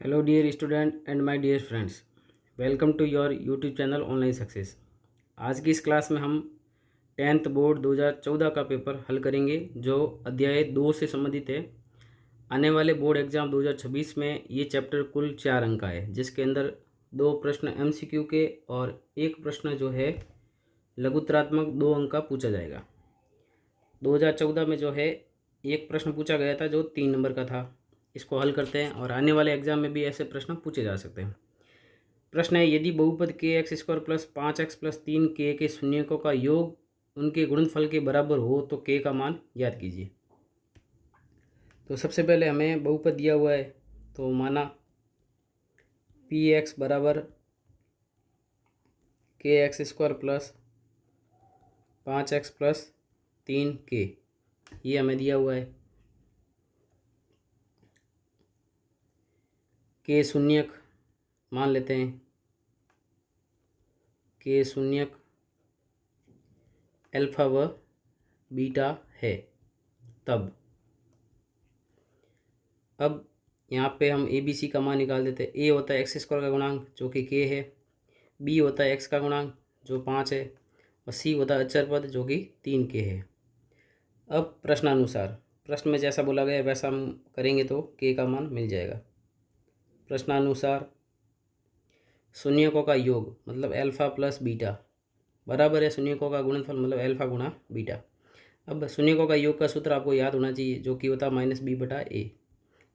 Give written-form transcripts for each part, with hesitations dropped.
Hello dear student and my dear friends, welcome to your YouTube channel online success. आज की इस class में हम 10th बोर्ड 2014 का पेपर हल करेंगे जो अध्याय 2 से संबंधित है। आने वाले बोर्ड एग्ज़ाम 2026 में ये चैप्टर कुल 4 अंक का है, जिसके अंदर 2 प्रश्न MCQ के और एक प्रश्न जो है लघुत्तरात्मक 2 अंक का पूछा जाएगा। 2014 में जो है एक प्रश्न पूछा गया था जो 3 नंबर का था। इसको हल करते हैं और आने वाले एग्जाम में भी ऐसे प्रश्न पूछे जा सकते हैं। प्रश्न है, यदि बहुपद kx² plus 5x plus 3k के शून्यकों का योग उनके गुणनफल के बराबर हो तो k का मान ज्ञात कीजिए। तो सबसे पहले हमें बहुपद दिया हुआ है, तो माना px बराबर kx² plus 5x plus 3k, ये हमें दिया हुआ है। के शून्यक मान लेते हैं, के शून्यक अल्फा व बीटा है। तब अब यहाँ पे हम ABC का मान निकाल देते हैं। A होता है x² का गुणांक जो कि k है, B होता है x का गुणांक जो 5 है, और C होता है अचर पद जो कि 3k है। अब प्रश्नानुसार प्रश्न में जैसा बोला गया वैसा हम करेंगे तो k का मान मिल जाएगा। प्रश्नानुसार शून्यकों का योग मतलब अल्फा प्लस बीटा बराबर है शून्यकों का गुणनफल मतलब अल्फा गुणा बीटा। अब शून्यकों का योग का सूत्र आपको याद होना चाहिए जो कि होता है -b/a।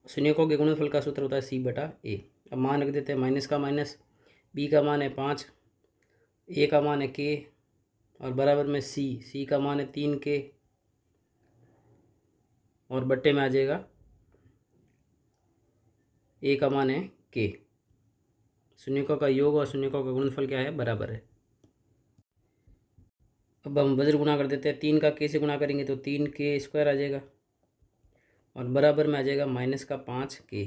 शून्यकों के गुणनफल का सूत्र होता है c/a। अब मान रख देते हैं, माइनस का माइनस, b का मान है 5, a का मान है k और बराबर में c का मान है 3k और बट्टे में आ जाएगा a का मान है k। शून्यकों का योग और शून्यकों का गुणनफल क्या है, बराबर है। अब हम वज्र गुणा कर देते हैं, 3 का k से गुणा करेंगे तो 3k² आ जाएगा और बराबर में आ जाएगा -5k।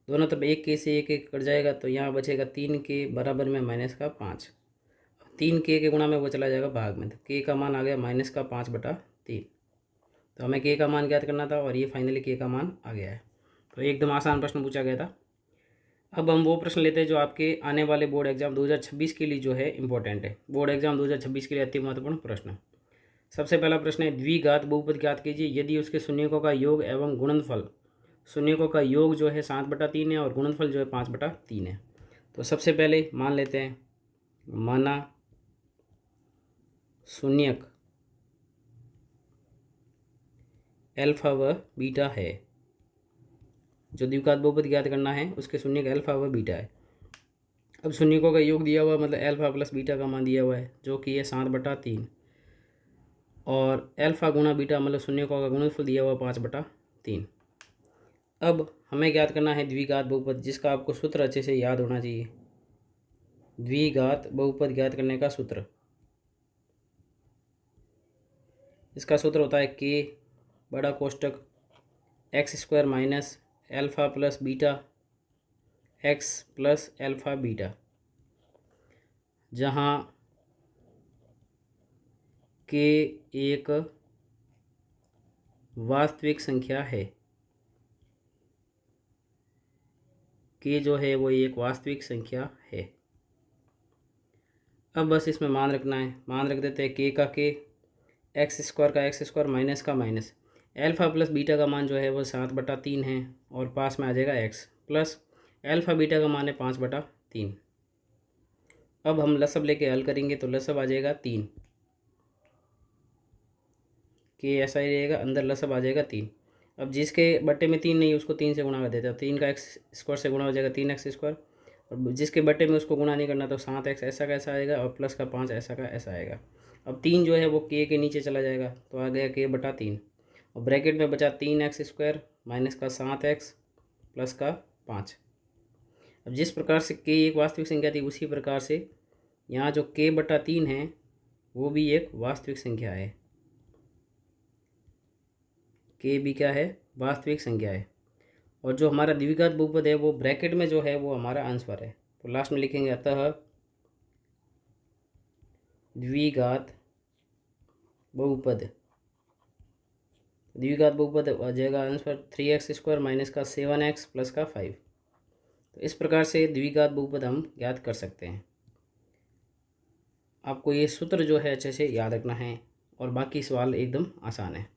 दोनों तरफ एक k से एक कट जाएगा तो यहाँ बचेगा 3k बराबर में -5। 3k के गुणा में वो चला जाएगा भाग में, तो k का मान आ गया -5/3। तो हमें k का मान ज्ञात करना था और ये फाइनली k का मान आ गया है। तो एकदम आसान प्रश्न पूछा गया था। अब हम वो प्रश्न लेते हैं जो आपके आने वाले बोर्ड एग्जाम 2026 के लिए जो है इम्पोर्टेंट है। बोर्ड एग्जाम 2026 के लिए अति महत्वपूर्ण प्रश्न। सबसे पहला प्रश्न है, द्विघात बहुपद ज्ञात कीजिए यदि उसके शून्यकों का योग एवं गुणनफल, शून्यकों का योग जो है 7/3 है और गुणनफल जो है 5/3 है। तो सबसे पहले मान लेते हैं, माना शून्यक अल्फा व बीटा है। जो द्विघात बहुपद ज्ञात करना है उसके शून्यक अल्फा व बीटा है। अब शून्यकों का योग दिया हुआ मतलब अल्फा प्लस बीटा का मान दिया हुआ है जो कि है 7/3 और अल्फा गुणा बीटा मतलब शून्यकों का गुणनफल दिया हुआ 5/3। अब हमें ज्ञात करना है द्विघात बहुपद, जिसका आपको सूत्र अच्छे से याद होना चाहिए। द्विघात बहुपद ज्ञात करने का सूत्र, इसका सूत्र होता है k बड़ा कोष्टक x² minus alpha plus beta x plus alpha beta, जहाँ k एक वास्तविक संख्या है। k जो है वो एक वास्तविक संख्या है। अब बस इसमें मान रखना है, मान रख देते हैं k का k, x² का x² माइनस का माइनस, अल्फा प्लस बीटा का मान जो है वो 7/3 है और पास में आ जाएगा x प्लस अल्फा बीटा का मान है 5/3। अब हम लसब लेके हल करेंगे तो लसब आ जाएगा 3, k ऐसा ही रहेगा, अंदर लसब आ जाएगा 3। अब जिसके बट्टे में 3 नहीं उसको 3 से गुणा कर देते हैं, 3 का x² से गुणा हो जाएगा 3x², और जिसके बट्टे में उसको गुणा नहीं करना तो 7x ऐसा का ऐसा आएगा और प्लस का 5 ऐसा का ऐसा आएगा। अब 3 जो है वो k के नीचे चला जाएगा तो आ गया k/3 और ब्रैकेट में बचा 3x² माइनस का 7x प्लस का 5। अब जिस प्रकार से k एक वास्तविक संख्या थी उसी प्रकार से यहाँ जो k/3 है वो भी एक वास्तविक संख्या है। k भी क्या है, वास्तविक संख्या है। और जो हमारा द्विघात बहुपद है वो ब्रैकेट में जो है वो हमारा आंसर है, तो लास्ट में लिखेंगे अतः द्विघात बहुपद, द्विघात बहुपद आ जाएगा आंसर 3x² माइनस का 7x प्लस का 5। तो इस प्रकार से द्विघात बहुपद हम ज्ञात कर सकते हैं। आपको ये सूत्र जो है अच्छे से याद रखना है और बाकी सवाल एकदम आसान है।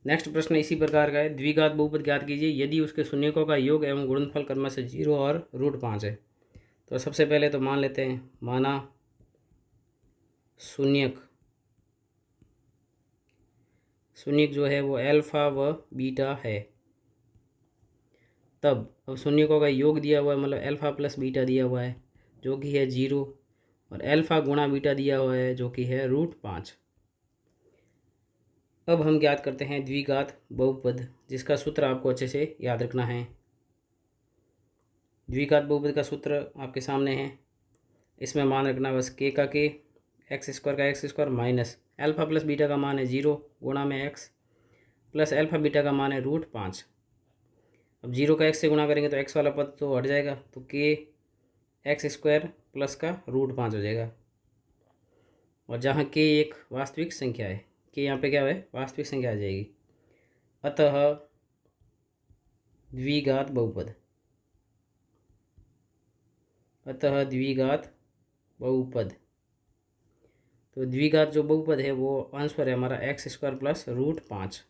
नेक्स्ट प्रश्न इसी प्रकार का है, द्विघात बहुपद ज्ञात कीजिए यदि उसके शून्यकों का योग एवं गुणनफल क्रमशः 0 और √5 है। तो सबसे पहले तो मान लेते हैं, माना शून्यक जो है वो अल्फा व बीटा है। तब अब शून्यकों का योग दिया हुआ है, मतलब अल्फा प्लस बीटा दिया हुआ है जो कि है 0, और अल्फा गुणा बीटा दिया हुआ है जो कि है √5। अब हम ज्ञात करते हैं द्विघात बहुपद, जिसका सूत्र आपको अच्छे से याद रखना है। द्विघात बहुपद का सूत्र आपके सामने है। इसमें मान रखना बस के का के, एक्स स्क्वायर का x square minus alpha plus beta का मान है 0 गुणा में एक्स प्लस अल्फा बीटा का मान है √5। अब 0 का एक्स से गुणा करेंगे तो एक्स वाला पद तो हट जाएगा, तो के एक्स स्क्वायर प्लस का √5 हो जाएगा। और जहाँ के एक वास्तविक संख्या है, के यहाँ पे क्या है, वास्तविक संख्या आ जाएगी। अतः द्विघात बहुपद, तो द्विघात जो बहुपद है वो आंसर है हमारा एक्स स्क्वायर प्लस √5।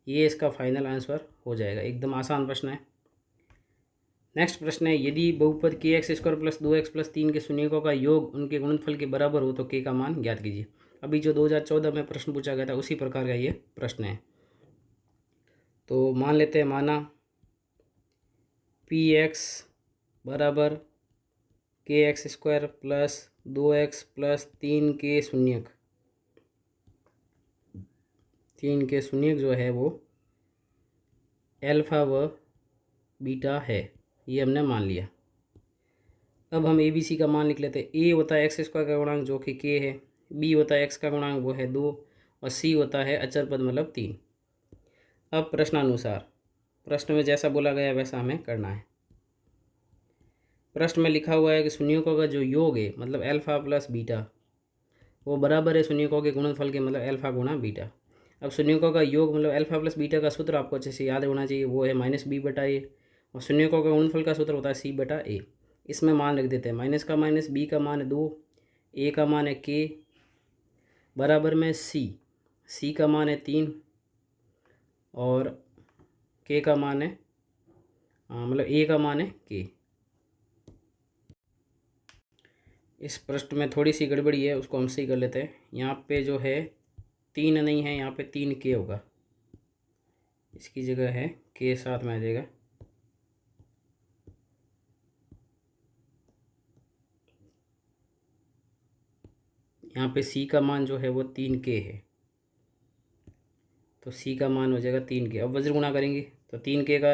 ये इसका फाइनल आंसर हो जाएगा। एकदम आसान प्रश्न है। नेक्स्ट प्रश्न है, यदि बहुपद के x square plus 2x plus 3 के शून्यकों का योग उनके गुणनफल के बराबर हो तो के का मान ज्ञात कीजिए। अभी जो 2014 में प्रश्न पूछा गया था उसी प्रकार का ये प्रश्न है। तो मान लेते हैं, माना px बराबर के x square plus 2x plus 3 के शून्यक, 3 के शून्यक जो है वो अल्फा व बीटा है, ये हमने मान लिया। अब हम ABC का मान लिख लेते हैं। A होता है एक्स स्क्वायर का गुणांक जो कि K है, B होता है x का गुणांक वो है 2, और C होता है अचर पद मतलब 3। अब प्रश्नानुसार प्रश्न में जैसा बोला गया वैसा हमें करना है। प्रश्न में लिखा हुआ है कि शून्यकों का जो योग है मतलब अल्फा प्लस बीटा वो बराबर है शून्यकों के गुणनफल के, मतलब अल्फा गुणा बीटा। अब शून्यकों का योग मतलब अल्फा प्लस बीटा का सूत्र आपको अच्छे से याद होना चाहिए, वो है -b/a, और शून्यकों का गुणनफल का सूत्र होता है c/a। इसमें मान रख देते हैं, माइनस का माइनस, b का मान है 2, a का मान है k, बराबर में c का मान है 3, और k का मान है मतलब a का मान है k। इस प्रश्न में थोड़ी सी गड़बड़ी है, उसको हम सही कर लेते हैं। यहाँ पे जो है 3 नहीं है, यहाँ पे 3k होगा, इसकी जगह है k साथ में आ जाएगा। यहाँ पे c का मान जो है वो 3k है, तो c का मान हो जाएगा 3k। अब वज्र गुणा करेंगे तो 3k का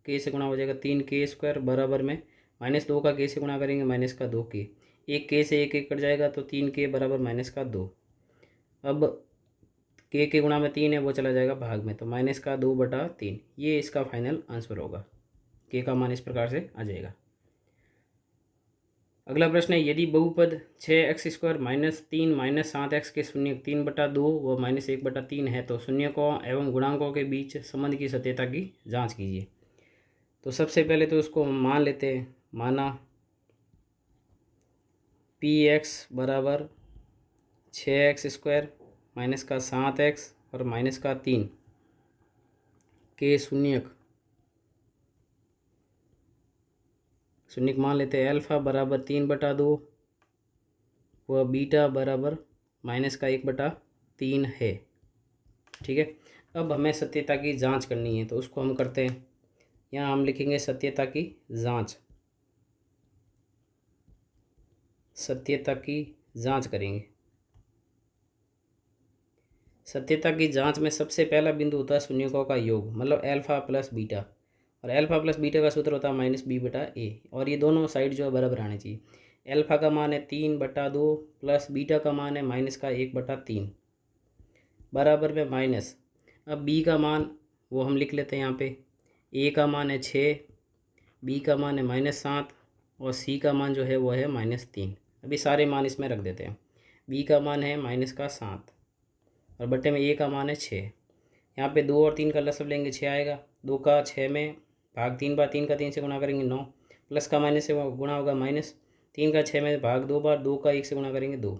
k से गुणा हो जाएगा 3k स्क्वायर, बराबर में -2 का k से गुणा करेंगे -2k, एक k से एक कट जाएगा तो 3k बराबर -2। अब k के गुणा में 3 है वो चला जाएगा भाग में, तो -2/3, ये इसका फाइनल आंसर होगा। k का मान इस प्रकार से आ जाएगा। अगला प्रश्न है, यदि बहुपद 6x² -3 -7x के शून्यक 3/2 व -1/3 है तो शून्यकों एवं गुणांकों के बीच संबंध की सत्यता की जांच कीजिए। तो सबसे पहले तो उसको हम मान लेते हैं, माना px बराबर 6x² -7x और -3 के शून्यक मान लेते हैं अल्फा बराबर 3/2 व बीटा बराबर -1/3 है। ठीक है। अब हमें सत्यता की जांच करनी है, तो उसको हम करते हैं। यहाँ हम लिखेंगे सत्यता की जांच, करेंगे। सत्यता की जांच में सबसे पहला बिंदु होता है शून्यकों का योग, मतलब अल्फा प्लस बीटा, और अल्फा प्लस बीटा का सूत्र होता है -b/a, और ये दोनों साइड जो है बराबर आने चाहिए। अल्फा का मान है 3/2 प्लस बीटा का मान है -1/3, बराबर में माइनस। अब b का मान वो हम लिख लेते हैं यहाँ पे, a का मान है 6, b का मान है -7 और c का मान जो है वो है -3। अभी सारे मान इसमें रख देते हैं। b का मान है -7 और बट्टे में a का मान है 6। यहाँ पे 2 और 3 का लसब लेंगे 6 आएगा, 2 का 6 में भाग 3 बार 3 का 3 से गुणा करेंगे 9, प्लस का माइनस से गुणा होगा माइनस, 3 का 6 में भाग 2 बार 2 का 1 से गुणा करेंगे 2,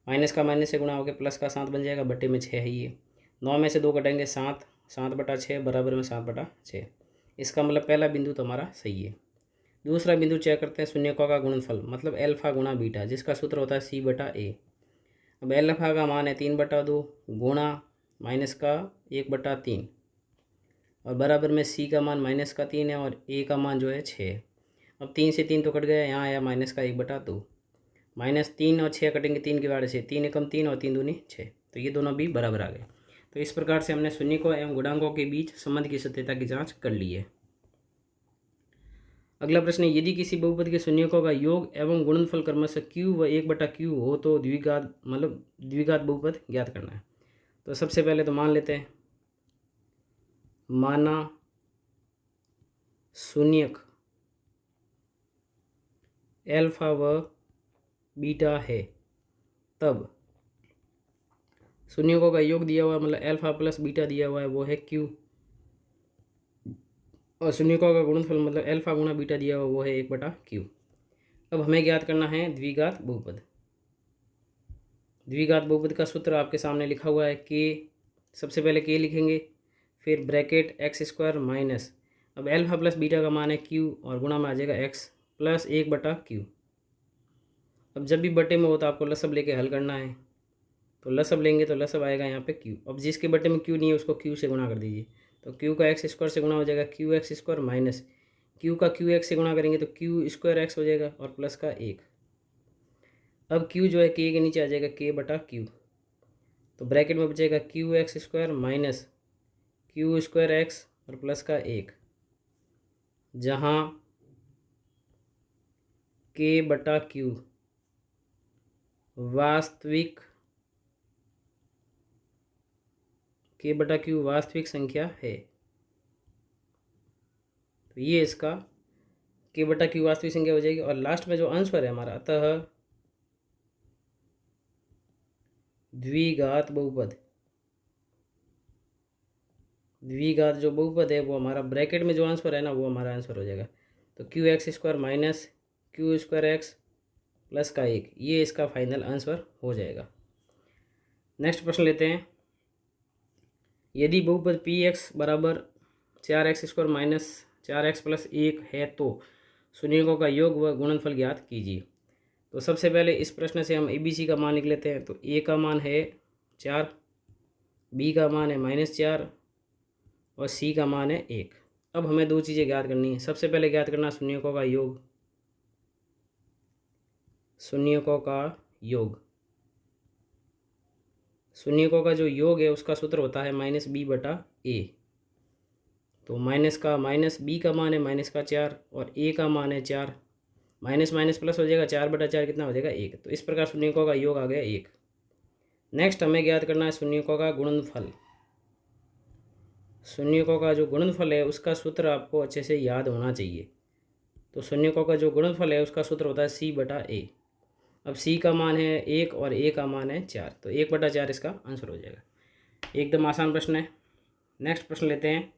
माइनस का माइनस से गुणा होकर प्लस का 7 बन जाएगा, बट्टे में 6 है ये, 9 में से 2 कटेंगे 7, 7/6 बराबर में 7/6। इसका मतलब पहला बिंदु तो हमारा सही है। दूसरा बिंदु चेक करते हैं, शून्यकों का गुणनफल मतलब एल्फा गुणा बीटा, जिसका सूत्र होता है C/A। अब एल्फा का मान है 3/2 गुणा माइनस का 1/3 और बराबर में सी का मान माइनस का 3 है और ए का मान जो है 6। अब 3 से 3 तो कट गया, यहाँ आया माइनस का 1/2, -3 और 6 कटेंगे 3 की बार से, 3 एकम 3 और 3 दूनी 6, तो ये दोनों भी बराबर आ गए। तो इस प्रकार से हमने शून्यकों एवं गुणांकों के बीच संबंध की सत्यता की जांच कर ली है। अगला प्रश्न है, यदि किसी बहुपद के शून्यकों का योग एवं गुणनफल क्रमशः q व 1/q हो तो द्विघात मतलब द्विघात बहुपद ज्ञात करना है। तो सबसे पहले तो मान लेते हैं, माना शून्यक एल्फा व बीटा है, तब शून्यकों का योग दिया हुआ मतलब एल्फा प्लस बीटा दिया हुआ है वो है q, और शून्यकों का गुणनफल मतलब एल्फा गुणा बीटा दिया हुआ वो है 1/q। अब हमें ज्ञात करना है द्विघात बहुपद। द्विघात बहुपद का सूत्र आपके सामने लिखा हुआ है k, सबसे पहले k लिखेंगे, फिर ब्रैकेट x² माइनस, अब एल्फा प्लस बीटा का मान है q और गुणा में आ जाएगा x प्लस 1/q। अब जब भी बटे में हो तो आपको लसब लेके हल करना है, तो लसब लेंगे तो लसब आएगा यहाँ पे q। अब जिसके बटे में q नहीं है उसको q से गुणा कर दीजिए, तो q का x² से गुणा हो जाएगा qx² माइनस q का qx से गुणा करेंगे तो q² हो जाएगा और प्लस का 1। अब q जो है k के नीचे आ जाएगा k/q, तो ब्रैकेट में बचेगा qx² माइनस q² और प्लस का 1, जहाँ k/q वास्तविक संख्या है। तो ये इसका k/q वास्तविक संख्या हो जाएगी। और लास्ट में जो आंसर है हमारा, अतः द्विघात बहुपद, द्विघात जो बहुपद है वो हमारा ब्रैकेट में जो आंसर है ना वो हमारा आंसर हो जाएगा। तो qx² माइनस q² प्लस का 1, ये इसका फाइनल आंसर हो जाएगा। नेक्स्ट प्रश्न लेते हैं, यदि बहुपद px बराबर 4x² माइनस 4x प्लस 1 है तो शून्यकों का योग व गुणनफल ज्ञात कीजिए। तो सबसे पहले इस प्रश्न से हम ABC का मान लिख लेते हैं। तो a का मान है 4, b का मान है -4 और c का मान है 1। अब हमें दो चीज़ें ज्ञात करनी है। सबसे पहले ज्ञात करना शून्यकों का योग, शून्यकों का योग, शून्यकों का जो योग है उसका सूत्र होता है -b/a। तो माइनस b का मान है -4 और a का मान है 4, माइनस माइनस प्लस हो जाएगा, 4/4 कितना हो जाएगा 1। तो इस प्रकार शून्यकों का योग आ गया 1। नेक्स्ट हमें ज्ञात करना है शून्यकों का गुणनफल। शून्यकों का जो गुणनफल है उसका सूत्र आपको अच्छे से याद होना चाहिए। तो शून्यकों का जो गुणनफल है उसका सूत्र होता है C/A। अब C का मान है 1 और A का मान है 4, तो 1/4 इसका आंसर हो जाएगा। एकदम आसान प्रश्न है। नेक्स्ट प्रश्न लेते हैं,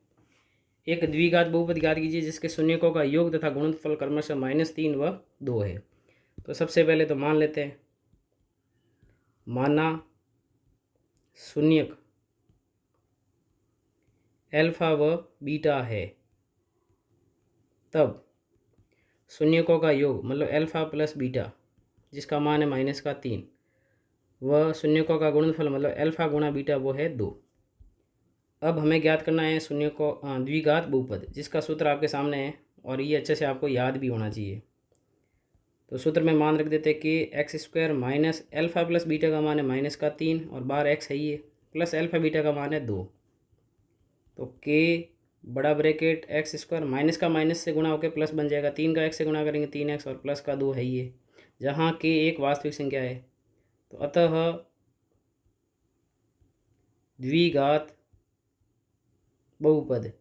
एक द्विघात बहुपद ज्ञात कीजिए जिसके शून्यकों का योग तथा गुणनफल क्रमशः -3 व 2 है। तो सबसे पहले तो मान लेते हैं, माना शून्यक एल्फा व बीटा है, तब शून्यकों का योग मतलब एल्फा प्लस बीटा जिसका मान है -3 व शून्यकों का गुणनफल मतलब एल्फा गुणा बीटा वो है 2। अब हमें ज्ञात करना है शून्यकों द्विघात बहुपद जिसका सूत्र आपके सामने है और ये अच्छे से आपको याद भी होना चाहिए। तो सूत्र में मान रख देते हैं कि x² minus alpha plus beta का मान है -3 और बार x है ये, प्लस एल्फा बीटा का मान है 2। तो k बड़ा ब्रैकेट x² माइनस का माइनस से गुणा होकर प्लस बन जाएगा, 3 का x से गुणा करेंगे 3x और प्लस का 2 है ये, जहाँ k एक वास्तविक संख्या है। तो अतः द्विघात बहुपद,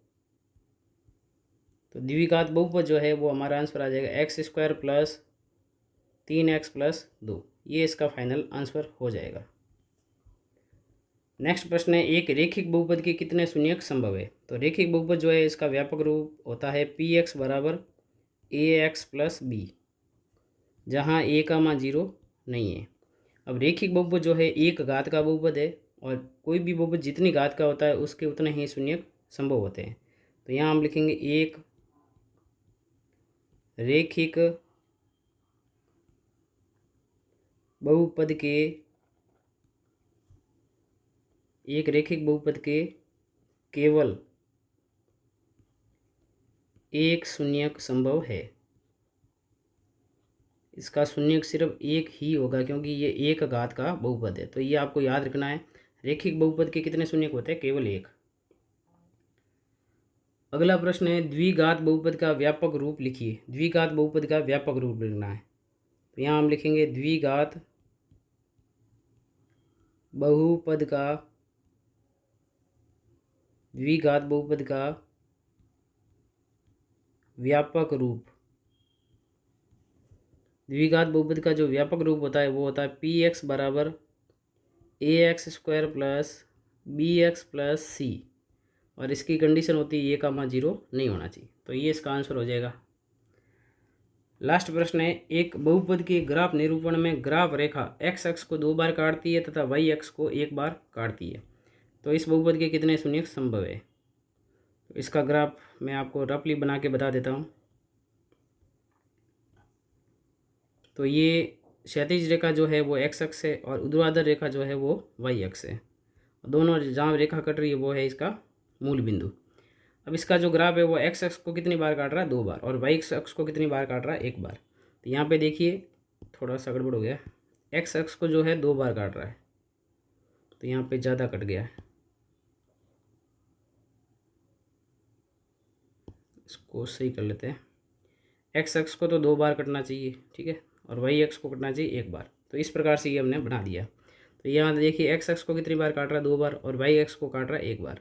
तो द्विघात बहुपद जो है वो हमारा आंसर आ जाएगा x² प्लस 3x प्लस 2, ये इसका फाइनल आंसर हो जाएगा। नेक्स्ट प्रश्न है, एक रेखिक बहुपद के कितने शून्यक संभव है। तो रेखिक बहुपद जो है इसका व्यापक रूप होता है पी एक्स बराबर ए एक्स प्लस बी, जहाँ ए का मान 0 नहीं है। अब रेखिक बहुपद जो है एक घात का बहुपद है, और कोई भी बहुपद जितनी घात का होता है उसके उतने ही शून्यक संभव होते हैं। तो यहाँ हम लिखेंगे एक रेखिक बहुपद के केवल एक शून्यक संभव है। इसका शून्यक सिर्फ एक ही होगा, क्योंकि ये एक घात का बहुपद है। तो ये आपको याद रखना है, रेखिक बहुपद के कितने शून्यक होते हैं, केवल एक। अगला प्रश्न है, द्विघात बहुपद का व्यापक रूप लिखिए। द्विघात बहुपद का व्यापक रूप लिखना है। तो यहाँ हम लिखेंगे द्विघात बहुपद का व्यापक रूप। द्विघात बहुपद का जो व्यापक रूप होता है वो होता है पी एक्स बराबर A X square plus B X plus C, और इसकी कंडीशन होती है ए का मान 0 नहीं होना चाहिए। तो ये इसका आंसर हो जाएगा। लास्ट प्रश्न है, एक बहुपद के ग्राफ निरूपण में ग्राफ रेखा एक्स अक्ष को 2 बार काटती है तथा वाई अक्ष को 1 बार काटती है। तो इस बहुपद के कितने शून्यक संभव है। तो इसका ग्राफ मैं आपको रफली बना के बता देता हूँ। तो ये क्षैतिज रेखा जो है वो एक्स अक्ष है, और ऊर्ध्वाधर रेखा जो है वो वाई अक्ष है। दोनों जहाँ रेखा कट रही है वो है इसका मूल बिंदु। अब इसका जो ग्राफ है वो एक्स अक्ष को कितनी बार काट रहा है, 2 बार, और वाई अक्ष को कितनी बार काट रहा है, 1 बार। तो यहाँ पे देखिए थोड़ा सा गड़बड़ हो गया, एक्स अक्ष को जो है 2 बार काट रहा है, तो यहाँ पे ज़्यादा कट गया है। इसको सही कर लेते हैं। एक्स अक्ष को तो 2 बार कटना चाहिए, ठीक है, और वाई अक्ष को कटना चाहिए 1 बार। तो इस प्रकार से ये हमने बना दिया। तो यहाँ देखिए एक्स अक्ष को कितनी बार काट रहा है, 2 बार, और वाई अक्ष को काट रहा है 1 बार।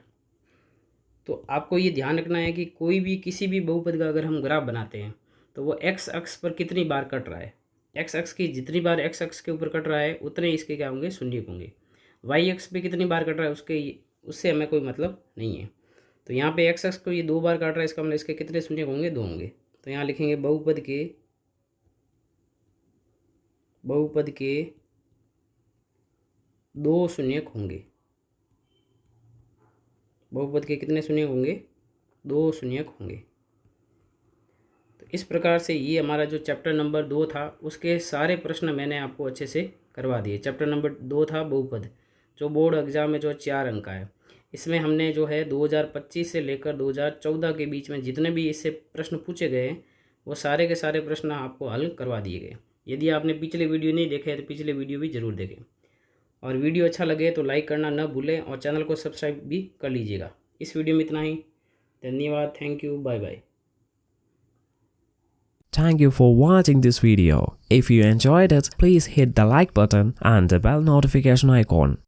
तो आपको ये ध्यान रखना है कि कोई भी किसी भी बहुपद का अगर हम ग्राफ बनाते हैं तो वो एक्स अक्ष पर कितनी बार कट रहा है, एक्स अक्ष की जितनी बार एक्स अक्ष के ऊपर कट रहा है उतने इसके क्या होंगे, शून्यक होंगे। वाई अक्ष पे कितनी बार कट रहा है उससे हमें कोई मतलब नहीं है। तो यहाँ पे एक्स अक्ष को ये 2 बार काट रहा है, इसका मतलब इसके कितने शून्यक होंगे, 2 होंगे। तो यहाँ लिखेंगे बहुपद के 2 शून्यक होंगे। बहुपद के कितने शून्यक होंगे, 2 शून्यक होंगे। तो इस प्रकार से ये हमारा जो चैप्टर नंबर 2 था उसके सारे प्रश्न मैंने आपको अच्छे से करवा दिए। चैप्टर नंबर 2 था बहुपद, जो बोर्ड एग्जाम में जो 4 अंक का है। इसमें हमने जो है 2025 से लेकर 2014 के बीच में जितने भी इससे प्रश्न पूछे गए हैं वो सारे के सारे प्रश्न आपको हल करवा दिए गए। यदि आपने पिछले वीडियो नहीं देखे तो पिछले वीडियो भी ज़रूर देखें, और वीडियो अच्छा लगे तो लाइक करना न भूलें, और चैनल को सब्सक्राइब भी कर लीजिएगा। इस वीडियो में इतना ही। धन्यवाद, thank you, bye bye. Thank you for watching this video. If you enjoyed it, please hit the like button and the bell notification icon.